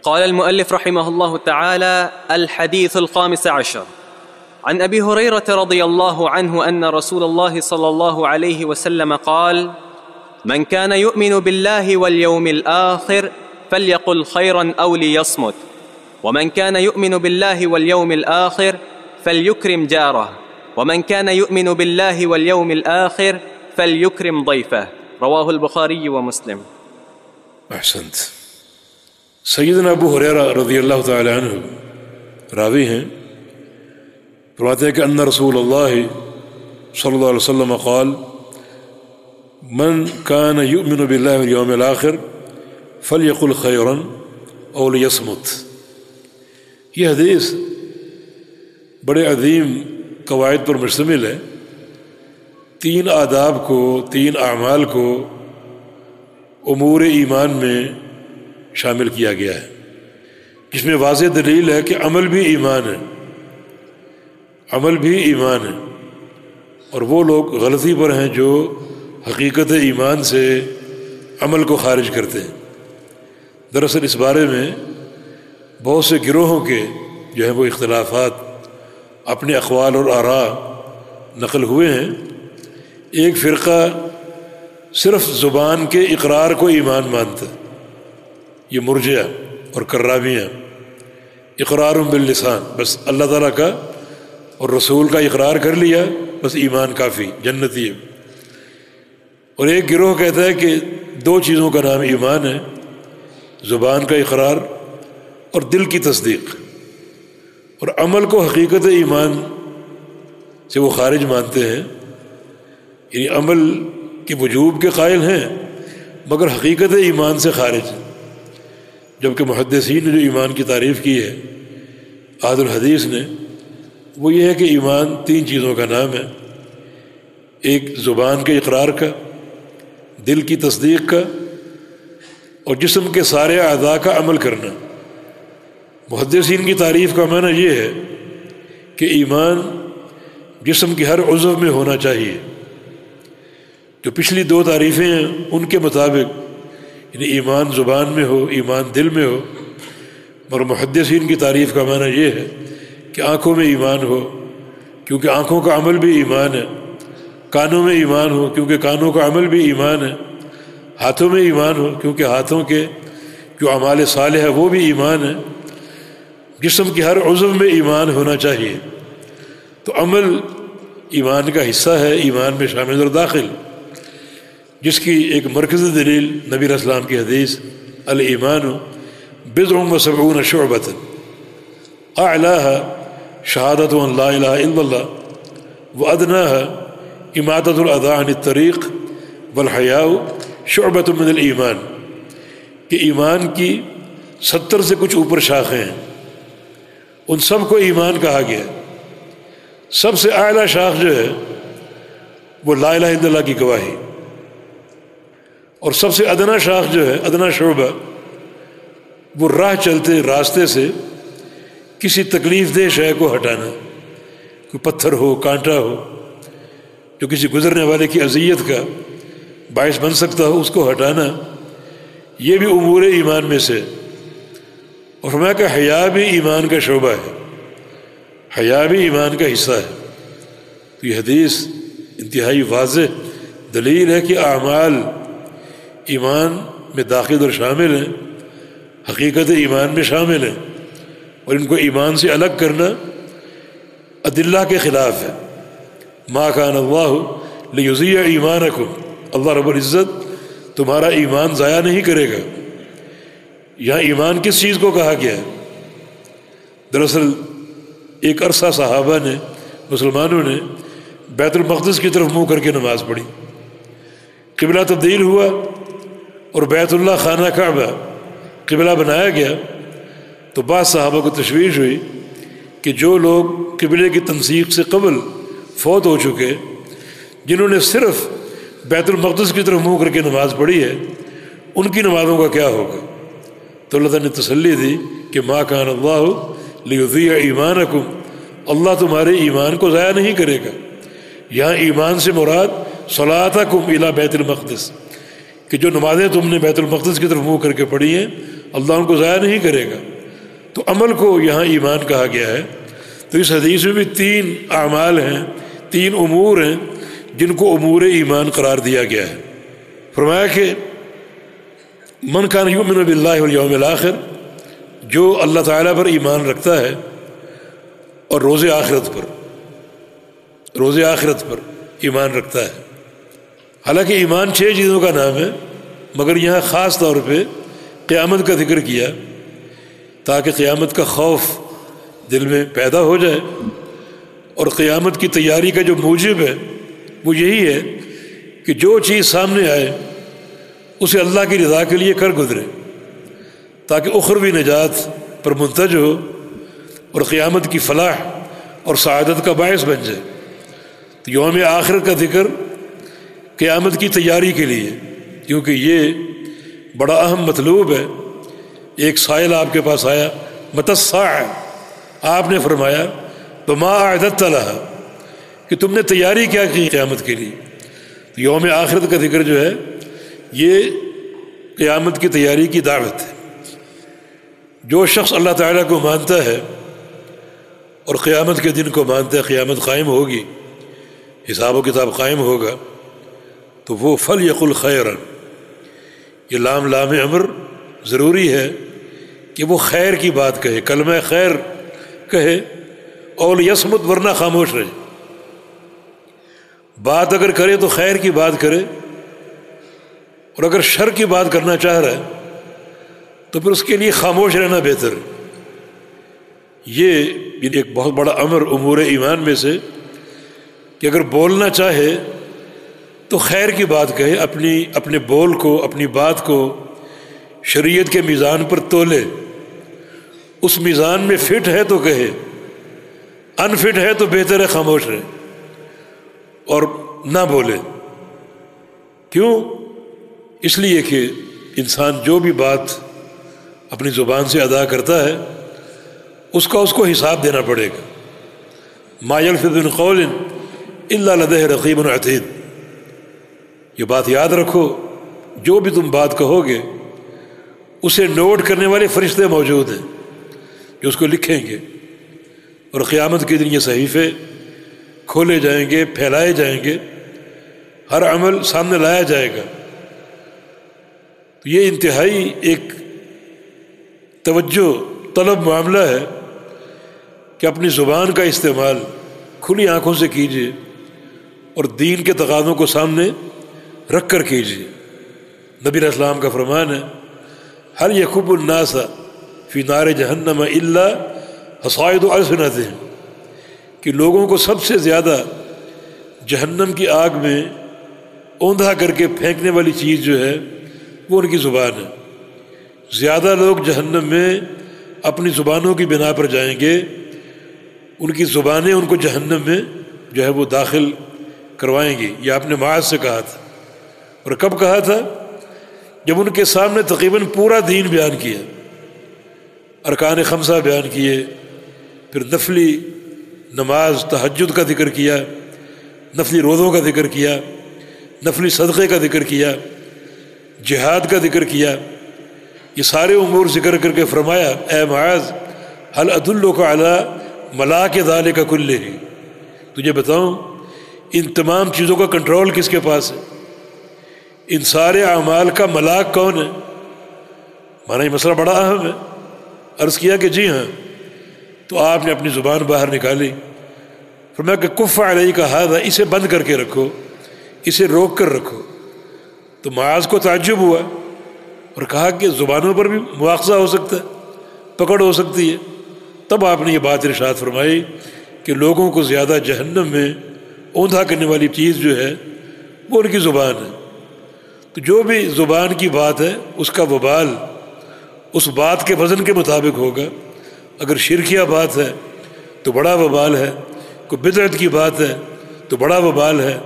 قال المؤلف رحمه الله تعالى: الحديث 15 عن أبي هريرة رضي الله عنه أن رسول الله صلى الله عليه وسلم قال: من كان يؤمن بالله واليوم الآخر فليقل خيرا أو ليصمت، ومن كان يؤمن بالله واليوم الآخر فليكرم جاره، ومن كان يؤمن بالله واليوم الآخر فليكرم ضيفه. رواه البخاري ومسلم. احسنت. سیدنا ابو ہریرہ رضی اللہ تعالی عنہ راوی ہیں، فرماتے ہیں کہ ان رسول اللہ صلی اللہ علیہ وسلم قال: من کان یؤمن باللہ والیوم الآخر فلیقل خیرا او لیصمت۔ یہ حدیث بڑے عظیم قواعد پر مشتمل ہے۔ 3 آداب کو، 3 اعمال کو امور ایمان میں شامل کیا گیا ہے، جس میں واضح دلیل ہے کہ عمل بھی ایمان ہے، عمل بھی ایمان ہے، اور وہ لوگ غلطی پر ہیں جو حقیقت ایمان سے عمل کو خارج کرتے ہیں۔ دراصل اس بارے میں بہت سے گروہوں کے جو ہیں وہ اختلافات اپنے اقوال اور آراء نقل ہوئے ہیں۔ ایک فرقہ صرف زبان کے اقرار کو ایمان مانتا ہے، یہ مرجئہ اور کرامیہ۔ اقرار باللسان، بس اللہ تعالیٰ کا اور رسول کا اقرار کر لیا، بس ایمان کافی، جنتی ہے۔ اور ایک گروہ کہتا ہے کہ 2 چیزوں کا نام ایمان ہے: زبان کا اقرار اور دل کی تصدیق، اور عمل کو حقیقت ایمان سے وہ خارج مانتے ہیں، یعنی عمل کے وجوب کے قائل ہیں مگر حقیقت ایمان سے خارج۔ جبکہ محدثین نے جو ایمان کی تعریف کی ہے، اہل الحدیث نے، وہ یہ ہے کہ ایمان 3 چیزوں کا نام ہے: ایک زبان کے اقرار کا، دل کی تصدیق کا، اور جسم کے سارے اعضاء کا عمل کرنا۔ محدثین کی تعریف کا معنی یہ ہے کہ ایمان جسم کے ہر عضو میں ہونا چاہیے۔ جو پچھلی 2 تعریفیں ہیں ان کے مطابق یعنی ایمان زبان میں ہو، ایمان دل میں ہو، اور محدثین کی تعریف کا معنی یہ ہے کہ آنکھوں میں ایمان ہو، کیونکہ آنکھوں کا عمل بھی ایمان ہے، کانوں میں ایمان ہو کیونکہ کانوں کا عمل بھی ایمان ہے، ہاتھوں میں ایمان ہو کیونکہ ہاتھوں کے جو اعمال صالح ہے وہ بھی ایمان ہے، جسم کے ہر عضو میں ایمان ہونا چاہیے۔ تو عمل ایمان کا حصہ ہے، ایمان میں شامل اور داخل، جس کی ایک مرکزی دلیل نبی علیہ السلام کی حدیث: الایمان بضع و70 شعبۃ اعلاها شہادۃ ان لا الہ الا اللہ وادناها اماطۃ الاذی عن الطریق والحیاء شعبۃ من الایمان، کہ ایمان کی 70 سے کچھ اوپر شاخیں ہیں، ان سب کو ایمان کہا گیا۔ سب سے اعلیٰ شاخ جو ہے وہ لا الہ الا اللہ کی گواہی، اور سب سے ادنا شاخ جو ہے، ادنا شعبہ، وہ راہ چلتے راستے سے کسی تکلیف دہ شے کو ہٹانا، کوئی پتھر ہو، کانٹا ہو جو کسی گزرنے والے کی اذیت کا باعث بن سکتا ہو، اس کو ہٹانا، یہ بھی امور ایمان میں سے۔ اور فرمایا کہ حیا بھی ایمان کا شعبہ ہے، حیا بھی ایمان کا حصہ ہے۔ تو یہ حدیث انتہائی واضح دلیل ہے کہ اعمال ایمان میں داخل اور شامل ہیں، حقیقت ایمان میں شامل ہیں، اور ان کو ایمان سے الگ کرنا ادلہ کے خلاف ہے۔ ما کان اللہ لیضیع ایمانکم، اللہ رب العزت تمہارا ایمان ضائع نہیں کرے گا۔ یہاں ایمان کس چیز کو کہا گیا ہے؟ دراصل ایک عرصہ صحابہ نے، مسلمانوں نے بیت المقدس کی طرف منہ کر کے نماز پڑھی، قبلہ تبدیل ہوا اور بیت اللہ خانہ کعبہ قبلہ بنایا گیا، تو بعض صحابہ کو تشویش ہوئی کہ جو لوگ قبلے کی تنسیق سے قبل فوت ہو چکے، جنہوں نے صرف بیت المقدس کی طرف منہ کر کے نماز پڑھی ہے، ان کی نمازوں کا کیا ہوگا؟ تو اللہ تعالیٰ نے تسلی دی کہ ما کان اللہ لیضیع ایمانکم، اللہ تمہارے ایمان کو ضائع نہیں کرے گا۔ یہاں ایمان سے مراد صلاتکم الی بیت المقدس، کہ جو نمازیں تم نے بیت المقدس کی طرف منہ کر کے پڑھی ہیں اللہ ان کو ضائع نہیں کرے گا۔ تو عمل کو یہاں ایمان کہا گیا ہے۔ تو اس حدیث میں بھی 3 اعمال ہیں، 3 امور ہیں جن کو امور ایمان قرار دیا گیا ہے۔ فرمایا کہ من کان یؤمن باللہ والیوم الآخر، جو اللہ تعالیٰ پر ایمان رکھتا ہے اور روز آخرت پر ایمان رکھتا ہے۔ حالانکہ ایمان 6 چیزوں کا نام ہے، مگر یہاں خاص طور پہ قیامت کا ذکر کیا تاکہ قیامت کا خوف دل میں پیدا ہو جائے، اور قیامت کی تیاری کا جو موجب ہے وہ یہی ہے کہ جو چیز سامنے آئے اسے اللہ کی رضا کے لیے کر گزرے تاکہ اخروی نجات پر منتج ہو اور قیامت کی فلاح اور سعادت کا باعث بن جائے۔ تو یوم آخرت کا ذکر قیامت کی تیاری کے لیے، کیونکہ یہ بڑا اہم مطلوب ہے۔ ایک سائل آپ کے پاس آیا، متی الساعہ، آپ نے فرمایا وما اعددت لها، کہ تم نے تیاری کیا کی قیامت کے لیے۔ تو یوم آخرت کا ذکر جو ہے یہ قیامت کی تیاری کی دعوت ہے۔ جو شخص اللہ تعالیٰ کو مانتا ہے اور قیامت کے دن کو مانتا ہے، قیامت قائم ہوگی، حساب و کتاب قائم ہوگا، تو وہ فلیقل خیرا، یہ لام امر ضروری ہے کہ وہ خیر کی بات کہے، کلمہ خیر کہے، اور یصمت، ورنہ خاموش رہے۔ بات اگر کرے تو خیر کی بات کرے، اور اگر شر کی بات کرنا چاہ رہا ہے تو پھر اس کے لیے خاموش رہنا بہتر ہے۔ یہ ایک بہت بڑا امر امور ایمان میں سے، کہ اگر بولنا چاہے تو خیر کی بات کہے، اپنے بول کو، اپنی بات کو شریعت کے میزان پر تولے، اس میزان میں فٹ ہے تو کہے، ان فٹ ہے تو بہتر ہے خاموش رہے اور نہ بولے۔ کیوں؟ اس لیے کہ انسان جو بھی بات اپنی زبان سے ادا کرتا ہے اس کو حساب دینا پڑے گا۔ ما یلفظ من قول الا لدیہ رقیب عتید، یہ بات یاد رکھو، جو بھی تم بات کہو گے اسے نوٹ کرنے والے فرشتے موجود ہیں جو اس کو لکھیں گے، اور قیامت کے دن یہ صحیفے کھولے جائیں گے، پھیلائے جائیں گے، ہر عمل سامنے لایا جائے گا۔ تو یہ انتہائی ایک توجہ طلب معاملہ ہے کہ اپنی زبان کا استعمال کھلی آنکھوں سے کیجیے اور دین کے تقاضوں کو سامنے رکھ کر کیجیے۔ نبی علیہ السلام کا فرمان ہے، هل يكب الناس فی نار جہنم الا حصائد السنتهم، کہ لوگوں کو سب سے زیادہ جہنم کی آگ میں اوندھا کر کے پھینکنے والی چیز جو ہے وہ ان کی زبان ہے۔ زیادہ لوگ جہنم میں اپنی زبانوں کی بنا پر جائیں گے، ان کی زبانیں ان کو جہنم میں جو ہے وہ داخل کروائیں گی۔ یہ آپ نے معاذ سے کہا تھا، اور کب کہا تھا؟ جب ان کے سامنے تقریباً پورا دین بیان کیا، ارکان خمسہ بیان کیے، پھر نفلی نماز تہجد کا ذکر کیا، نفلی روزوں کا ذکر کیا، نفلی صدقے کا ذکر کیا، جہاد کا ذکر کیا، یہ سارے امور ذکر کر کے فرمایا، اے معاذ هل ادلک علی ملاک ذالک کلہ، تجھے بتاؤں ان تمام چیزوں کا کنٹرول کس کے پاس ہے، ان سارے اعمال کا ملاک کون ہے؟ مانا یہ مسئلہ بڑا اہم ہے۔ عرض کیا کہ جی ہاں، تو آپ نے اپنی زبان باہر نکالی، فرمایا کہ کف علیک ھذا، اسے بند کر کے رکھو، اسے روک کر رکھو۔ تو معاذ کو تعجب ہوا اور کہا کہ زبانوں پر بھی مواخذہ ہو سکتا ہے، پکڑ ہو سکتی ہے۔ تب آپ نے یہ بات ارشاد فرمائی کہ لوگوں کو زیادہ جہنم میں اوندھا کرنے والی چیز جو ہے وہ ان کی زبان ہے۔ تو جو بھی زبان کی بات ہے اس کا وبال اس بات کے وزن کے مطابق ہوگا۔ اگر شرکیہ بات ہے تو بڑا وبال ہے، کوئی بدعت کی بات ہے تو بڑا وبال ہے،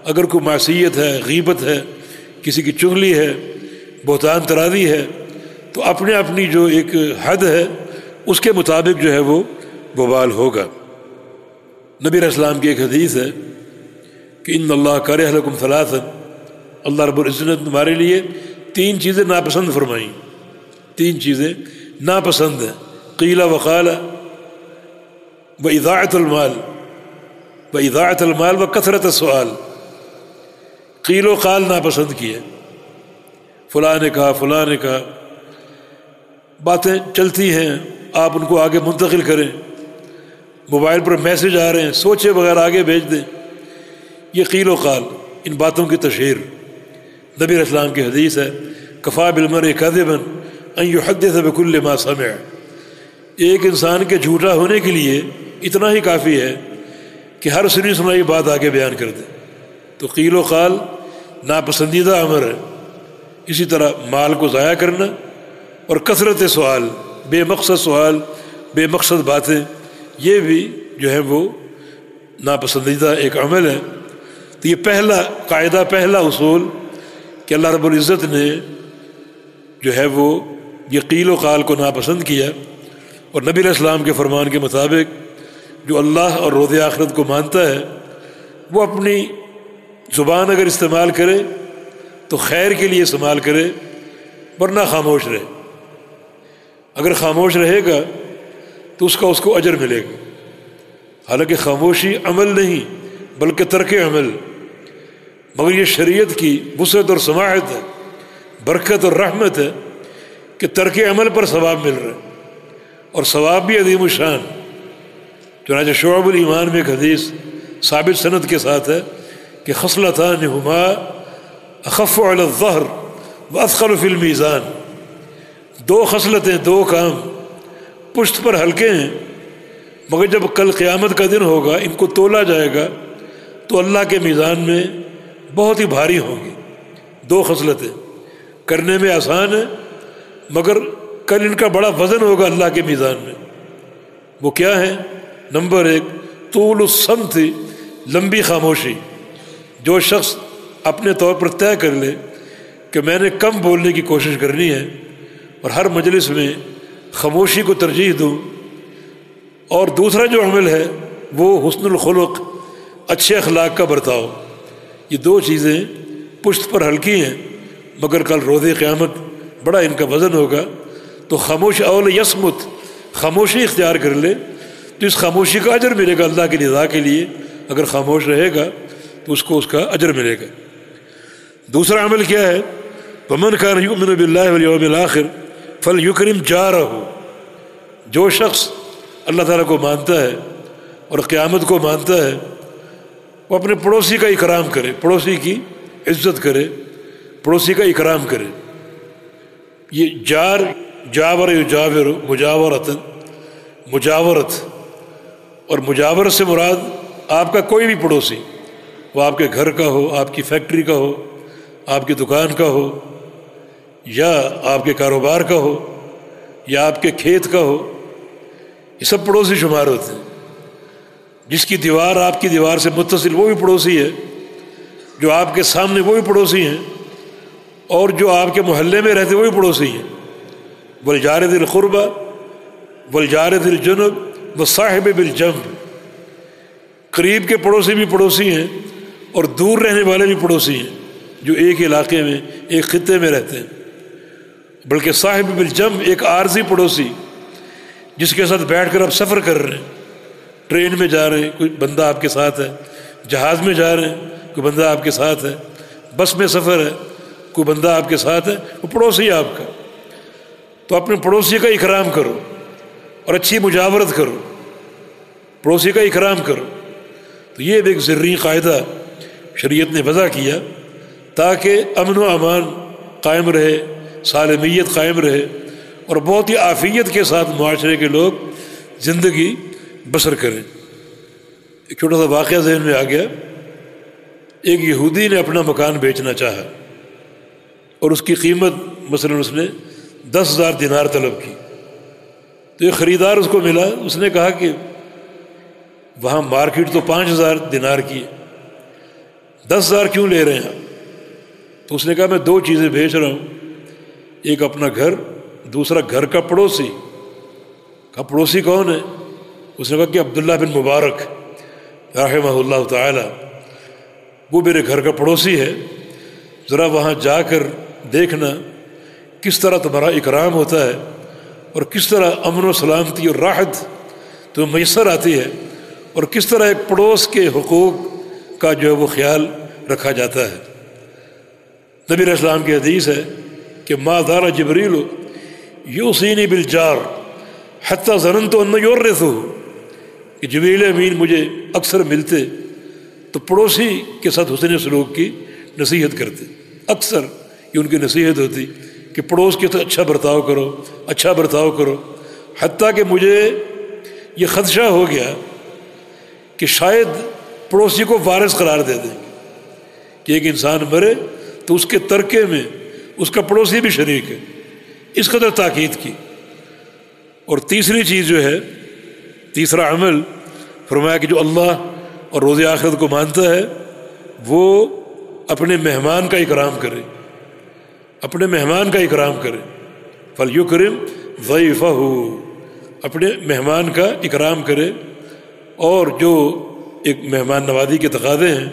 اگر کوئی معصیت ہے، غیبت ہے، کسی کی چغلی ہے، بہتان ترازی ہے، تو اپنی جو ایک حد ہے اس کے مطابق جو ہے وہ وبال ہوگا۔ نبی علیہ السلام کی ایک حدیث ہے کہ ان اللہ کرہ لکم ثلاثا، اللہ رب العزت نے تمہارے لیے 3 چیزیں ناپسند فرمائیں۔ 3 چیزیں ناپسند ہیں، قیل وقال واضاعۃ المال وکثرت السؤال۔ قیل و قال ناپسند کیے، فلاں نے کہا، فلاں نے کہا، باتیں چلتی ہیں، آپ ان کو آگے منتقل کریں، موبائل پر میسج آ رہے ہیں، سوچے بغیر آگے بھیج دیں، یہ قیل و قال، ان باتوں کی تشہیر۔ نبی علیہ السلام کی حدیث ہے کفا بالمرء کذبا ان یحدث بکل ما سمع، ایک انسان کے جھوٹا ہونے کے لیے اتنا ہی کافی ہے کہ ہر سنی سنائی بات آگے بیان کر دے۔ تو قیل و قال ناپسندیدہ امر ہے۔ اسی طرح مال کو ضائع کرنا اور کثرت سوال، بے مقصد سوال، بے مقصد باتیں، یہ بھی جو ہے وہ ناپسندیدہ ایک عمل ہے۔ تو یہ پہلا قاعدہ، پہلا اصول کہ اللہ رب العزت نے جو ہے وہ یہ قیل و قال کو ناپسند کیا، اور نبی علیہ السلام کے فرمان کے مطابق جو اللہ اور روز آخرت کو مانتا ہے وہ اپنی زبان اگر استعمال کرے تو خیر کے لیے استعمال کرے، ورنہ خاموش رہے۔ اگر خاموش رہے گا تو اس کو اجر ملے گا۔ حالانکہ خاموشی عمل نہیں بلکہ ترک عمل، مگر یہ شریعت کی وسعت اور سماحت ہے، برکت اور رحمت ہے کہ ترک عمل پر ثواب مل رہا ہے، اور ثواب بھی عظیم الشان۔ چنانچہ شعب الایمان میں ایک حدیث ثابت سند کے ساتھ ہے کہ خصلتان ہما اخف علی الظہر واثقل فی المیزان، 2 خصلتیں، 2 کام پشت پر ہلکے ہیں، مگر جب کل قیامت کا دن ہوگا ان کو تولا جائے گا تو اللہ کے میزان میں بہت ہی بھاری ہوں گی۔ 2 خصلتیں کرنے میں آسان ہے مگر کل ان کا بڑا وزن ہوگا اللہ کے میزان میں۔ وہ کیا ہے؟ نمبر 1 طول الصمت، لمبی خاموشی۔ جو شخص اپنے طور پر طے کر لے کہ میں نے کم بولنے کی کوشش کرنی ہے اور ہر مجلس میں خاموشی کو ترجیح دوں، اور دوسرا جو عمل ہے وہ حسن الخلق، اچھے اخلاق کا برتاؤ، یہ 2 چیزیں پشت پر ہلکی ہیں مگر کل روز قیامت بڑا ان کا وزن ہوگا۔ تو خاموش اول یسمت، خاموشی اختیار کر لے تو اس خاموشی کا اجر ملے گا اللہ کی رضا کے لیے، اگر خاموش رہے گا تو اس کا اجر ملے گا۔ دوسرا عمل کیا ہے؟ وَمَنْ كَانَ يُؤْمِنُ بِاللَّهِ وَالْيَوْمِ الْآخِرِ فَلْيُكْرِمْ جَارَهُ، جو شخص اللہ تعالیٰ کو مانتا ہے اور قیامت کو مانتا ہے وہ اپنے پڑوسی کا اکرام کرے، پڑوسی کی عزت کرے، پڑوسی کا اکرام کرے۔ یہ جاور یجاور، مجاورت، اور مجاورت سے مراد آپ کا کوئی بھی پڑوسی، وہ آپ کے گھر کا ہو، آپ کی فیکٹری کا ہو، آپ کی دکان کا ہو، یا آپ کے کاروبار کا ہو، یا آپ کے کھیت کا ہو، یہ سب پڑوسی شمار ہوتے ہیں۔ جس کی دیوار آپ کی دیوار سے متصل وہ بھی پڑوسی ہے، جو آپ کے سامنے وہ بھی پڑوسی ہیں، اور جو آپ کے محلے میں رہتے وہ بھی پڑوسی ہیں۔ والجار ذی القربى والجار ذی الجنب والصاحب بالجنب، قریب کے پڑوسی بھی پڑوسی ہیں اور دور رہنے والے بھی پڑوسی ہیں جو ایک علاقے میں، ایک خطے میں رہتے ہیں۔ بلکہ صاحب بالجنب ایک عارضی پڑوسی جس کے ساتھ بیٹھ کر آپ سفر کر رہے ہیں، ٹرین میں جا رہے ہیں کوئی بندہ آپ کے ساتھ ہے، جہاز میں جا رہے ہیں کوئی بندہ آپ کے ساتھ ہے، بس میں سفر ہے کوئی بندہ آپ کے ساتھ ہے، وہ پڑوسی ہے آپ کا۔ تو اپنے پڑوسی کا اکرام کرو اور اچھی مجاورت کرو، پڑوسی کا اکرام کرو۔ تو یہ ایک ذری قاعدہ شریعت نے وضع کیا تاکہ امن و امان قائم رہے، سالمیت قائم رہے، اور بہت ہی عافیت کے ساتھ معاشرے کے لوگ زندگی بسر کریں۔ ایک چھوٹا سا واقعہ ذہن میں آ گیا۔ ایک یہودی نے اپنا مکان بیچنا چاہا اور اس کی قیمت مثلاً اس نے 10,000 دینار طلب کی۔ تو ایک خریدار اس کو ملا، اس نے کہا کہ وہاں مارکیٹ تو 5,000 دینار کی ہے، 10,000 کیوں لے رہے ہیں؟ تو اس نے کہا میں 2 چیزیں بیچ رہا ہوں، ایک اپنا گھر، دوسرا گھر کا پڑوسی۔ کہا پڑوسی کون ہے؟ اس نے کہا کہ عبداللہ بن مبارک رحمہ اللہ تعالی، وہ میرے گھر کا پڑوسی ہے، ذرا وہاں جا کر دیکھنا کس طرح تمہارا اکرام ہوتا ہے اور کس طرح امن و سلامتی اور راحت تمہیں میسر آتی ہے، اور کس طرح ایک پڑوس کے حقوق کا جو ہے وہ خیال رکھا جاتا ہے۔ نبی علیہ السلام کی حدیث ہے کہ ما زال جبریل یوصینی بالجار حتی ظننت ان یورثہ، کہ جبریل امین مجھے اکثر ملتے تو پڑوسی کے ساتھ حسن سلوک کی نصیحت کرتے، اکثر یہ ان کی نصیحت ہوتی کہ پڑوس کے ساتھ اچھا برتاؤ کرو، اچھا برتاؤ کرو، حتیٰ کہ مجھے یہ خدشہ ہو گیا کہ شاید پڑوسی کو وارث قرار دے دیں کہ ایک انسان مرے تو اس کے ترکے میں اس کا پڑوسی بھی شریک ہے، اس قدر تاکید کی۔ اور تیسری چیز جو ہے، تیسرا عمل فرمایا کہ جو اللہ اور روز آخرت کو مانتا ہے وہ اپنے مہمان کا اکرام کرے، اپنے مہمان کا اکرام کرے، فَلْيُكْرِمْ ضَيْفَهُ، اپنے مہمان کا اکرام کرے، اور جو ایک مہمان نوازی کے تقاضے ہیں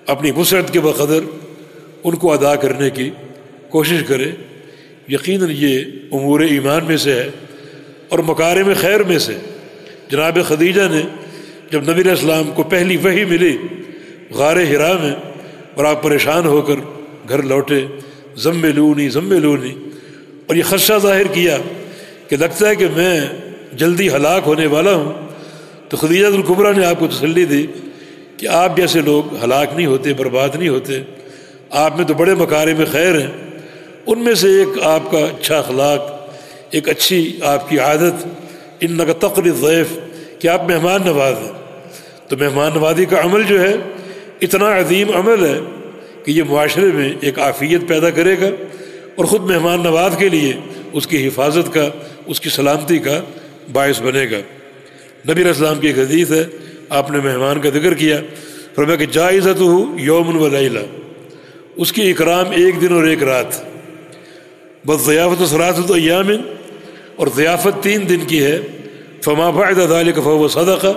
اپنی وسعت کے بقدر ان کو ادا کرنے کی کوشش کرے۔ یقیناً یہ امور ایمان میں سے ہے اور مکارم خیر میں سے۔ جناب خدیجہ نے جب نبی علیہ السلام کو پہلی وحی ملی غار حرا میں اور آپ پریشان ہو کر گھر لوٹے، زملونی زملونی، اور یہ خدشہ ظاہر کیا کہ لگتا ہے کہ میں جلدی ہلاک ہونے والا ہوں، تو خدیجہ الکبریٰ نے آپ کو تسلی دی کہ آپ جیسے لوگ ہلاک نہیں ہوتے، برباد نہیں ہوتے، آپ میں تو بڑے مکارم خیر ہیں۔ ان میں سے ایک آپ کا اچھا اخلاق، ایک اچھی آپ کی عادت، انک تقری الضیف، کہ آپ مہمان نواز ہیں۔ تو مہمان نوازی کا عمل جو ہے اتنا عظیم عمل ہے کہ یہ معاشرے میں ایک عافیت پیدا کرے گا، اور خود مہمان نواز کے لیے اس کی حفاظت کا، اس کی سلامتی کا باعث بنے گا۔ نبی علیہ السلام کی ایک حدیث ہے، آپ نے مہمان کا ذکر کیا، فرمایا کہ جائزتہ یوم و لیلہ، اس کی اکرام ایک دن اور ایک رات، بس ضیافت ثلاثۃ ایام، اور ضیافت 3 دن کی ہے، فما بعد ذلک فهو صدقہ،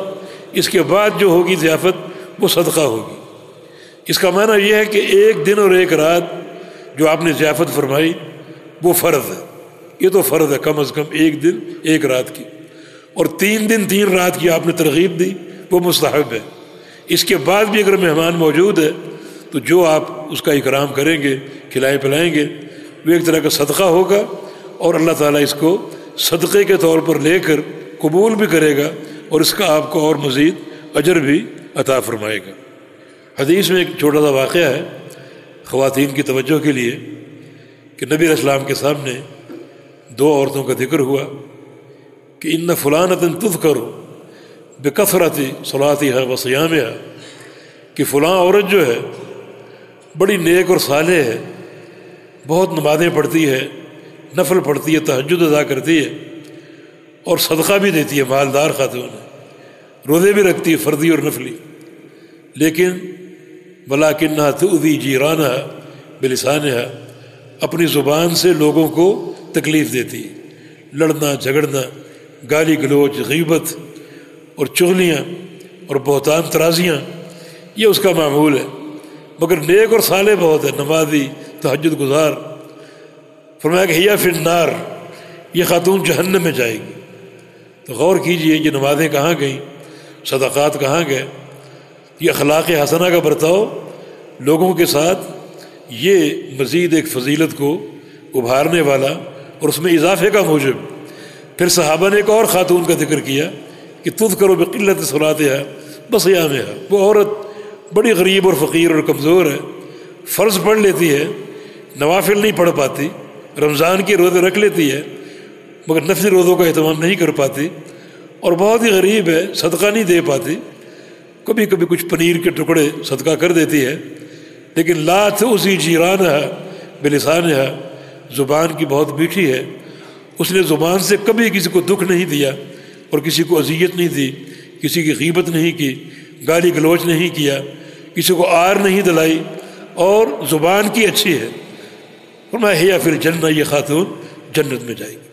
اس کے بعد جو ہوگی ضیافت وہ صدقہ ہوگی۔ اس کا معنی یہ ہے کہ ایک دن اور ایک رات جو آپ نے ضیافت فرمائی وہ فرض ہے، یہ تو فرض ہے کم از کم ایک دن ایک رات کی، اور 3 دن 3 رات کی آپ نے ترغیب دی وہ مستحب ہے۔ اس کے بعد بھی اگر مہمان موجود ہے تو جو آپ اس کا اکرام کریں گے، کھلائیں پلائیں گے، وہ ایک طرح کا صدقہ ہوگا، اور اللہ تعالیٰ اس کو صدقے کے طور پر لے کر قبول بھی کرے گا، اور اس کا آپ کو اور مزید اجر بھی عطا فرمائے گا۔ حدیث میں ایک چھوٹا سا واقعہ ہے خواتین کی توجہ کے لیے، کہ نبی علیہ السلام کے سامنے 2 عورتوں کا ذکر ہوا کہ ان فلانۃ تذکر بکثرۃ صلاتها وصیامها، کہ فلاں عورت جو ہے بڑی نیک اور صالح ہے، بہت نمازیں پڑھتی ہے، نفل پڑھتی ہے، تہجد ادا کرتی ہے، اور صدقہ بھی دیتی ہے، مالدار خاتون ہے، روزے بھی رکھتی ہے فرضی اور نفلی، لیکن ولکنھا تؤذی جیرانھا بلسانھا، اپنی زبان سے لوگوں کو تکلیف دیتی ہے، لڑنا جھگڑنا، گالی گلوچ، غیبت اور چغلیاں اور بہتان ترازیاں، یہ اس کا معمول ہے، مگر نیک اور صالح بہت ہے، نمازی، تہجد گزار۔ فرمایا کہ ہی فی النار، یہ خاتون جہنم میں جائے گی۔ تو غور کیجئے یہ نمازیں کہاں گئیں، صدقات کہاں گئے، یہ اخلاق حسنہ کا برتاؤ لوگوں کے ساتھ، یہ مزید ایک فضیلت کو ابھارنے والا اور اس میں اضافے کا موجب۔ پھر صحابہ نے ایک اور خاتون کا ذکر کیا کہ تذکر بقلۃ صلاتھا وصیامھا، وہ عورت بڑی غریب اور فقیر اور کمزور ہے، فرض پڑھ لیتی ہے، نوافل نہیں پڑھ پاتی، رمضان کے روزے رکھ لیتی ہے مگر نفلی روزوں کا اہتمام نہیں کر پاتی، اور بہت ہی غریب ہے، صدقہ نہیں دے پاتی، کبھی کبھی کچھ پنیر کے ٹکڑے صدقہ کر دیتی ہے، لیکن لا تؤذی جیرانھا بلسانھا، زبان کی بہت میٹھی ہے، اس نے زبان سے کبھی کسی کو دکھ نہیں دیا اور کسی کو اذیت نہیں دی، کسی کی غیبت نہیں کی، گالی گلوچ نہیں کیا، کسی کو آر نہیں دلائی، اور زبان کی اچھی ہے۔ فرمایا ہی فی الجنہ، یہ خاتون جنت میں جائے گی۔